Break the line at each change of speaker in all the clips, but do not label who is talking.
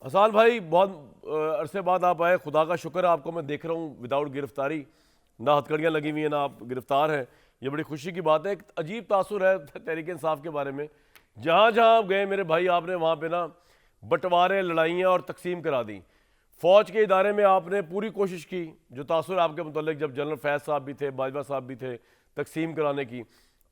हसान भाई, बहुत अरसे बाद आप आए, खुदा का शुक्र है आपको मैं देख रहा हूँ विदाउट गिरफ्तारी, ना हथकड़ियाँ लगी हुई हैं ना आप गिरफ्तार हैं। ये बड़ी खुशी की बात है। एक अजीब तासुर है तहरीक इंसाफ के बारे में, जहाँ जहाँ आप गए मेरे भाई आपने वहाँ पे ना बंटवारे, लड़ाइयाँ और तकसीम करा दी। फ़ौज के इदारे में आपने पूरी कोशिश की, जो तासुर आपके मुतल्लिक जब जनरल फैज़ साहब भी थे, बाजवा साहब भी थे, तकसीम कराने की।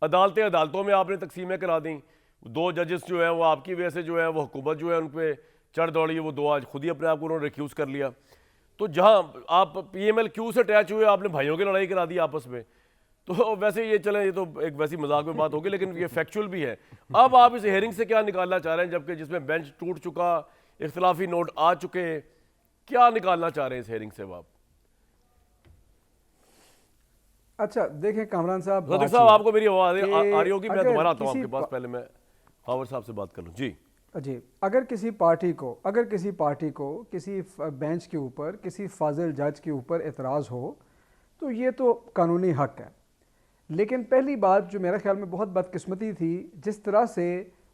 अदालतों में आपने तकसीमें करा दी। दो जजेस जो है वो आपकी वजह से जो है वो हुकूमत जो है उन पर चढ़ दौड़ी, वो दो आज खुद ही अपने आप को उन्होंने रिक्यूज़ कर लिया। तो जहाँ आप PMLQ से अटैच हुए, आपने भाइयों की लड़ाई करा दी आपस में। तो वैसे ये चलें, ये तो एक वैसी मजाक में बात होगी, लेकिन ये फैक्चुअल भी है। अब आप इस हेयरिंग से क्या निकालना चाह रहे हैं, जबकि जिसमें बेंच टूट चुका, इख्तलाफी नोट आ चुके हैं, क्या निकालना चाह रहे हैं इस हेयरिंग से आप?
अच्छा देखें कामरान साहब,
सदक साहब आपको मेरी आवाज़ आ रही होगी? मैं दोबारा आता हूँ आपके पास, पहले मैं हावर साहब से बात कर लूँ। जी,
अगर किसी पार्टी को किसी बेंच के ऊपर, किसी फाजिल जज के ऊपर एतराज़ हो तो ये तो कानूनी हक है। लेकिन पहली बात जो मेरे ख्याल में बहुत बदकिस्मती थी, जिस तरह से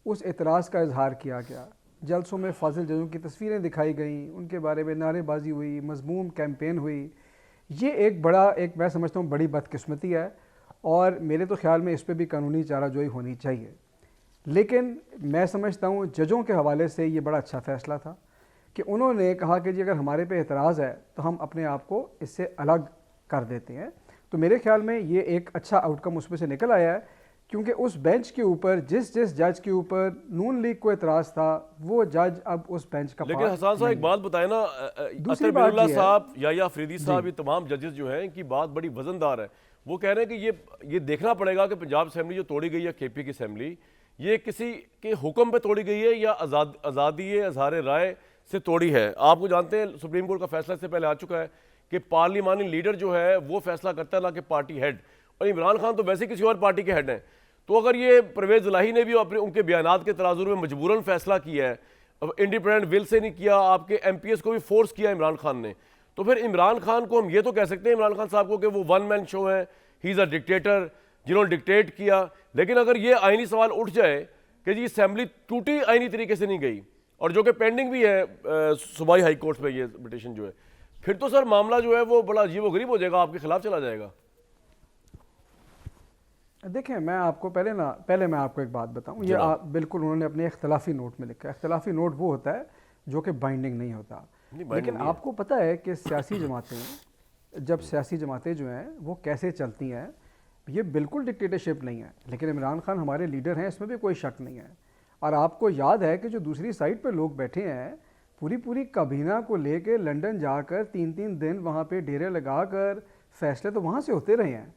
उस एतराज़ का इजहार किया गया, जलसों में फाजिल जजों की तस्वीरें दिखाई गई, उनके बारे में नारेबाजी हुई, मज़मूम कैंपेन हुई, ये एक मैं समझता हूँ बड़ी बदकिस्मती है। और मेरे तो ख्याल में इस पर भी कानूनी चाराजोई होनी चाहिए। लेकिन मैं समझता हूँ जजों के हवाले से ये बड़ा अच्छा फ़ैसला था कि उन्होंने कहा कि जी अगर हमारे पे एतराज़ है तो हम अपने आप को इससे अलग कर देते हैं। तो मेरे ख्याल में ये एक अच्छा आउटकम उसमें से निकल आया है, क्योंकि उस बेंच के ऊपर जिस जज के ऊपर नून लीग को एतराज़ था, वो जज अब उस बेंच का
लेकिन हसन साहब एक बात बताए ना,
दूसरी बात
साहब या अफरीदी साहब, ये तमाम जजेस जो हैं इनकी बात बड़ी वजनदार है। वो कह रहे हैं कि ये देखना पड़ेगा कि पंजाब असेंबली जो तोड़ी गई है, KP की असेंबली, ये किसी के हुक्म पे तोड़ी गई है या आज़ादी इजहार राय से तोड़ी है। आपको जानते हैं सुप्रीम कोर्ट का फैसला इससे पहले आ चुका है कि पार्लिमानी लीडर जो है वो फैसला करता है, ना कि पार्टी हेड। और इमरान खान तो वैसे किसी और पार्टी के हेड हैं। तो अगर ये परवेज़ इलाही ने भी अपने उनके बयानात के तराजुर में मजबूरन फैसला किया है, इंडिपेंडेंट विल से नहीं किया, आपके MPS को भी फोर्स किया इमरान खान ने, तो फिर इमरान खान को हम ये तो कह सकते हैं इमरान खान साहब को कि वो वन मैन शो है, ही इज़ अ डिक्टेटर, जिन्होंने डिक्टेट किया। लेकिन अगर ये आइनी सवाल उठ जाए कि जी असेंबली टूटी आइनी तरीके से नहीं गई, और जो कि पेंडिंग भी है सूबाई हाई कोर्ट में ये पिटीशन जो है, फिर तो सर मामला जो है वो बड़ा अजीब व गरीब हो जाएगा, आपके खिलाफ चला जाएगा।
देखें, पहले मैं आपको एक बात बताऊं, ये बिल्कुल उन्होंने अपने इख्तलाफी नोट में लिखा है। इख्तलाफी नोट वो होता है जो कि बाइंडिंग नहीं होता। लेकिन आपको पता है कि जब सियासी जमातें जो हैं वो कैसे चलती हैं, ये बिल्कुल डिक्टेटरशिप नहीं है। लेकिन इमरान खान हमारे लीडर हैं, इसमें भी कोई शक नहीं है। और आपको याद है कि जो दूसरी साइड पर लोग बैठे हैं, पूरी काबीना को लेकर लंदन जाकर 3-3 दिन वहाँ पे डेरे लगाकर फैसले तो वहाँ से होते रहे हैं।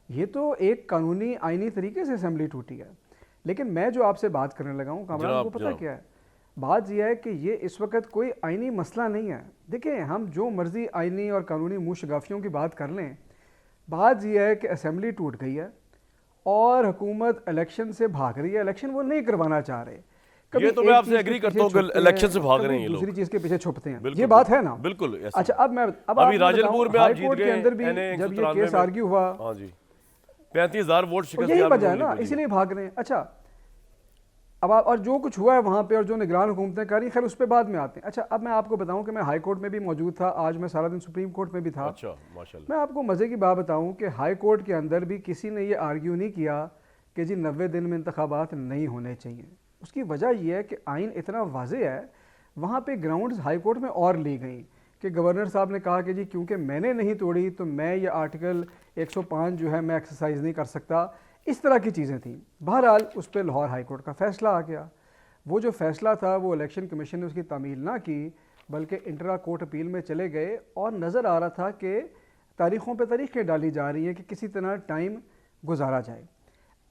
ये तो एक कानूनी आइनी तरीके से असेंबली टूटी है। लेकिन मैं जो आपसे बात करने लगा हूँ कामरान, को पता क्या है, बात यह है कि ये इस वक्त कोई आइनी मसला नहीं है। देखिए, हम जो मर्जी आइनी और कानूनी मुँह शगाफियों की बात कर लें, बात यह है कि असेंबली टूट गई है और हुकूमत इलेक्शन से भाग रही है। इलेक्शन वो नहीं करवाना चाह रहे।
ये तो मैं आपसे एग्री करता हूं कि इलेक्शन से भाग रहे हैं ये लोग,
दूसरी चीज के पीछे छुपते हैं। ये बात है ना?
बिल्कुल।
अच्छा, अब
अभी राजलपुर में आप जीत गए
के अंदर भी जब ये केस आर्ग्यू हुआ,
हाँ जी, 35,000 वोट शिकस्त,
यही वजह है ना, इसीलिए भाग रहे हैं। अच्छा, अब और जो कुछ हुआ है वहाँ पे और जो निगरान हुकूमतें कर रही, खैर उस पर बाद में आते हैं। अच्छा, अब मैं आपको बताऊं कि मैं हाई कोर्ट में भी मौजूद था, आज मैं सारा दिन सुप्रीम कोर्ट में भी था।
अच्छा, माशाल्लाह।
मैं आपको मज़े की बात बताऊं कि हाई कोर्ट के अंदर भी किसी ने ये आर्ग्यू नहीं किया कि जी 90 दिन में इंतखाबात नहीं होने चाहिए। उसकी वजह यह है कि आइन इतना वाज़ेह है, वहाँ पे ग्राउंड्स हाई कोर्ट में और ली गई कि गवर्नर साहब ने कहा कि जी क्योंकि मैंने नहीं तोड़ी तो मैं ये आर्टिकल 105 जो है मैं एक्सरसाइज नहीं कर सकता। इस तरह की चीज़ें थी। बहरहाल उस पर लाहौर हाई कोर्ट का फ़ैसला आ गया। वो जो फ़ैसला था वो इलेक्शन कमीशन ने उसकी तामील ना की, बल्कि इंटरा कोर्ट अपील में चले गए और नज़र आ रहा था कि तारीख़ों पे तारीखें डाली जा रही हैं कि किसी तरह टाइम गुजारा जाए।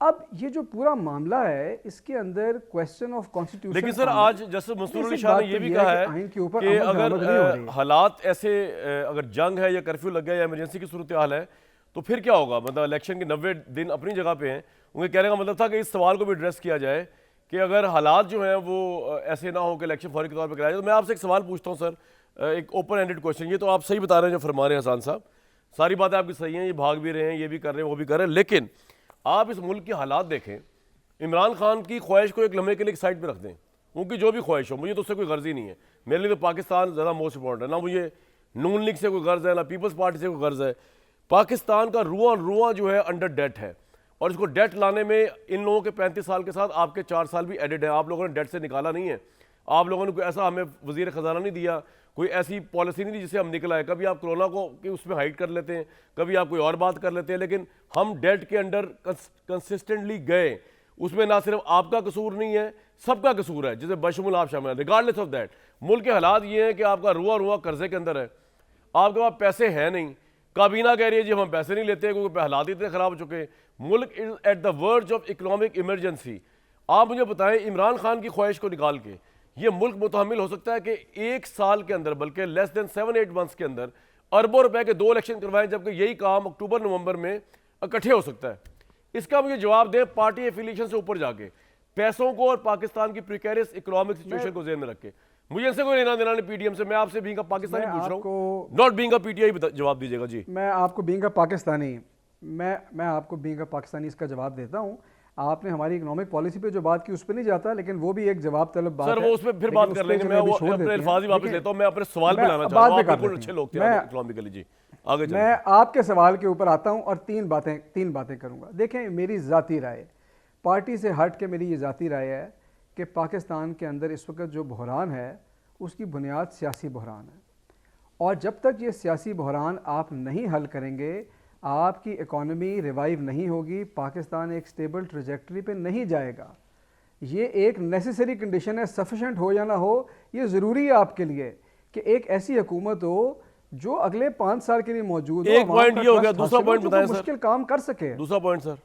अब ये जो पूरा मामला है, इसके अंदर क्वेश्चन ऑफ कॉन्स्टिट्यूशन।
लेकिन सर आज जस्टिस मसरूर अली शाह ने ये भी कहा है कि अगर हालात ऐसे, अगर जंग है या कर्फ्यू लग गया या इमरजेंसी की सूरत हाल है, तो फिर क्या होगा? मतलब इलेक्शन के 90 दिन अपनी जगह पे हैं। उनके कहने का मतलब था कि इस सवाल को भी एड्रेस किया जाए कि अगर हालात जो हैं वो ऐसे ना हो कि इलेक्शन फौरी के तौर पर कराया जाए। तो मैं आपसे एक सवाल पूछता हूँ सर, एक ओपन एंडेड क्वेश्चन। ये तो आप सही बता रहे हैं जो फरमा रहे हैं हसन साहब, सारी बातें आपकी सही हैं, ये भाग भी रहे हैं, ये भी कर रहे हैं, वो भी कर रहे हैं, लेकिन आप इस मुल्क के हालात देखें, इमरान खान की ख्वाहिश को एक लम्हे के लिए साइड पर रख दें, उनकी जो भी ख्वाहिश हो, मुझे तो उससे कोई गर्ज ही नहीं है। मेरे लिए तो पाकिस्तान ज़्यादा मोस्ट इंपॉर्टेंट है, ना मुझे नून लीग से कोई गर्ज है, ना पीपल्स पार्टी से कोई गर्ज है। पाकिस्तान का रुआ जो है अंडर डेट है, और इसको डेट लाने में इन लोगों के 35 साल के साथ आपके 4 साल भी एडिड है। आप लोगों ने डेट से निकाला नहीं है, आप लोगों ने कोई ऐसा हमें वजीर खजाना नहीं दिया, कोई ऐसी पॉलिसी नहीं दी जिससे हम निकल आए। कभी आप कोरोना को कि उसमें हाइड कर लेते हैं, कभी आप कोई और बात कर लेते हैं, लेकिन हम डेट के अंडर कंसिस्टेंटली गए। उसमें ना सिर्फ आपका कसूर नहीं है, सबका कसूर है, जिसे बशमुल आप शामिल हैं। रिगार्डलेस ऑफ दैट, मुल्क के हालात ये हैं कि आपका रुआ कर्जे के अंदर है, आपके पास पैसे हैं नहीं। काबीना कह रही है जी हम पैसे नहीं लेते क्योंकि हालात इतने खराब हो चुके हैं। मुल्क is at the verge of economic emergency. आप मुझे बताएं, इमरान खान की ख्वाहिश को निकाल के ये मुल्क मुतहमिल हो सकता है कि 1 साल के अंदर, बल्कि लेस देन 7-8 मंथ्स के अंदर अरबों रुपए के 2 इलेक्शन करवाएं, जबकि यही काम अक्टूबर नवंबर में इकट्ठे हो सकता है। इसका मुझे जवाब दें पार्टी एफिलिएशन से ऊपर जाके, पैसों को और पाकिस्तान की प्रिकेरियस इकोनॉमिक सिचुएशन को ज़हन में रख के। मुझे इनसे कोई लेना देना नहीं पीडीएम से, मैं आपसे बीइंग अ पाकिस्तानी पूछ रहा हूँ, नॉट बीइंग अ पीटीआई। जवाब दीजिएगा जी।
मैं आपको बीइंग अ पाकिस्तानी मैं आपको बीइंग अ पाकिस्तानी इसका जवाब देता हूँ। आपने हमारी इकोनॉमिक पॉलिसी पे जो बात की उस पर नहीं जाता, लेकिन वो भी एक जवाब तलब बात
सर,
है।
वो उस पर फिर बात कर लेंगे। मैं वो अपने अल्फाज ही वापस लेता हूँ, मैं अपने सवाल पे लाना चाहता हूँ। आप बिल्कुल अच्छे लोग थे इकोनॉमिकली जी, आगे चलिए।
मैं आपके सवाल के ऊपर आता हूँ और तीन बातें करूँगा। देखें, मेरी ज़ाती राय, पार्टी से हट के मेरी ये ज़ाती राय है कि पाकिस्तान के अंदर इस वक्त जो बहरान है उसकी बुनियाद सियासी बहरान है, और जब तक ये सियासी बहरान आप नहीं हल करेंगे, आपकी इकॉनमी रिवाइव नहीं होगी, पाकिस्तान एक स्टेबल ट्रेजेक्टरी पे नहीं जाएगा। ये एक नेसेसरी कंडीशन है, सफिशेंट हो या ना हो, ये ज़रूरी है आपके लिए कि एक ऐसी हुकूमत हो जो अगले 5 साल के लिए मौजूद हो।
एक पॉइंट ये हो गया, दूसरा पॉइंट बताएं सर।
मुश्किल काम कर सके।
दूसरा पॉइंट सर।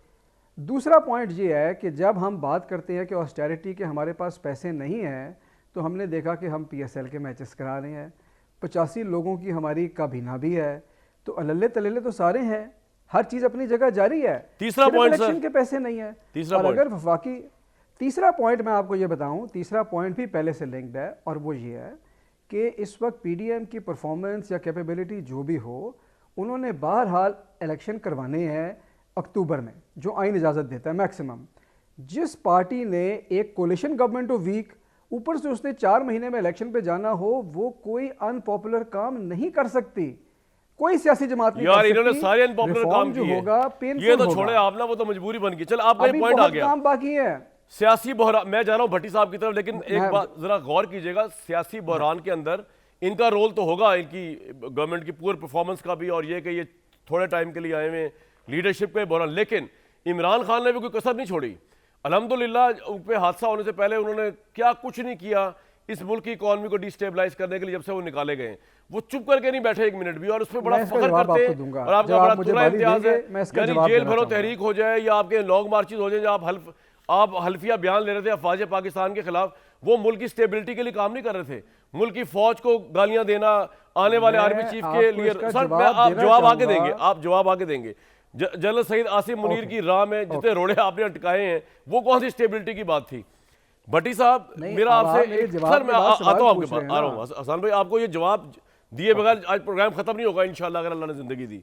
दूसरा पॉइंट ये है कि जब हम बात करते हैं कि ऑस्टेरिटी के हमारे पास पैसे नहीं हैं, तो हमने देखा कि हम PSL के मैचेस करा रहे हैं, 85 लोगों की हमारी काबीना भी है, तो अल्ले तल्ले तो सारे हैं, हर चीज़ अपनी जगह जारी है।
तीसरा पॉइंट सर,
इलेक्शन के पैसे नहीं है।
तीसरा
और
पॉइंट,
अगर वफाकी तीसरा पॉइंट मैं आपको ये बताऊं, तीसरा पॉइंट भी पहले से लिंक्ड है, और वो ये है कि इस वक्त PDM की परफॉर्मेंस या कैपेबिलिटी जो भी हो, उन्होंने बहरहाल इलेक्शन करवाने हैं अक्टूबर में, जो आइन इजाज़त देता है मैक्सिमम। जिस पार्टी ने एक कोलिशन गवर्नमेंट ऑफ वीक, ऊपर से उसने 4 महीने में इलेक्शन पे जाना हो, वो कोई अनपॉपुलर काम नहीं कर सकती, कोई सियासी जमात नहीं
यार
कर
इन्होंने
सकती।
सारे अनपॉपुलर काम
जो
किए,
होगा पेनफुल
ये तो
होगा।
छोड़े आप ना, वो तो मजबूरी बन गई। चल आपका
अभी
पॉइंट आ
बहुत
गया,
काम बाकी है।
सियासी बहरान। मैं जा रहा हूं भट्टी साहब की तरफ, लेकिन एक बात जरा गौर कीजिएगा, सियासी बहरान के अंदर इनका रोल तो होगा, इनकी गवर्नमेंट की पूरी परफॉर्मेंस का भी, और ये कि ये थोड़े टाइम के लिए आए हुए लीडरशिप के बहरान। लेकिन इमरान खान ने भी कोई कसर नहीं छोड़ी। अल्हम्दुलिल्लाह उन पे हादसा होने से पहले उन्होंने क्या कुछ नहीं किया इस मुल्क की इकॉनमी को डिस्टेबलाइज करने के लिए। जब से वो निकाले गए, वो चुप करके नहीं बैठे एक मिनट भी, और उस पर बड़ा फख्र करते हैं, और आपका बड़ा तुला इम्तियाज है। यानी जेल भरो तहरीक हो जाए या आपके लॉन्ग मार्चेस हो जाए, आप हल्फिया बयान ले रहे थे अफवाज पाकिस्तान के खिलाफ, वो मुल्क की स्टेबिलिटी के लिए काम नहीं कर रहे थे। मुल्क की फौज को गालियां देना, आने वाले आर्मी चीफ के लिए। सर आप जवाब आगे देंगे, आप जवाब आगे देंगे। जनरल सईद आसिम मुनीर की राह में जितने रोड़े आपने अटकाए हैं, वो कौन सी स्टेबिलिटी की बात थी? भट्टी साहब, मेरा आपसे सर, मैं आता हूं आपके पास, आ रहा हूं। हसन भाई, आपको ये जवाब दिए बगैर आज प्रोग्राम खत्म नहीं होगा इंशाल्लाह, अगर अल्लाह ने जिंदगी दी।